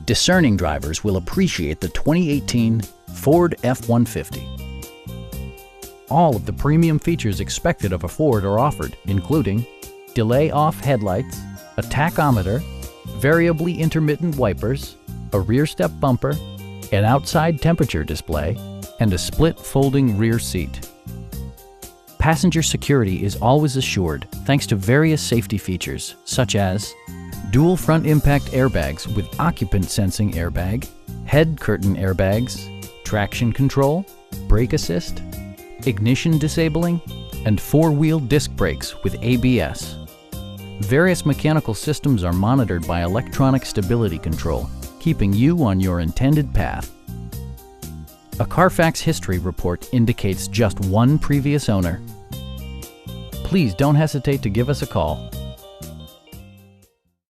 Discerning drivers will appreciate the 2018 Ford F-150. All of the premium features expected of a Ford are offered, including delay-off headlights, a tachometer, variably intermittent wipers, a rear step bumper, an outside temperature display, and a split folding rear seat. Passenger security is always assured thanks to various safety features such as dual front impact airbags with occupant sensing airbag, head curtain airbags, traction control, brake assist, ignition disabling, and four-wheel disc brakes with ABS. Various mechanical systems are monitored by electronic stability control, keeping you on your intended path. A Carfax history report indicates just one previous owner. Please don't hesitate to give us a call.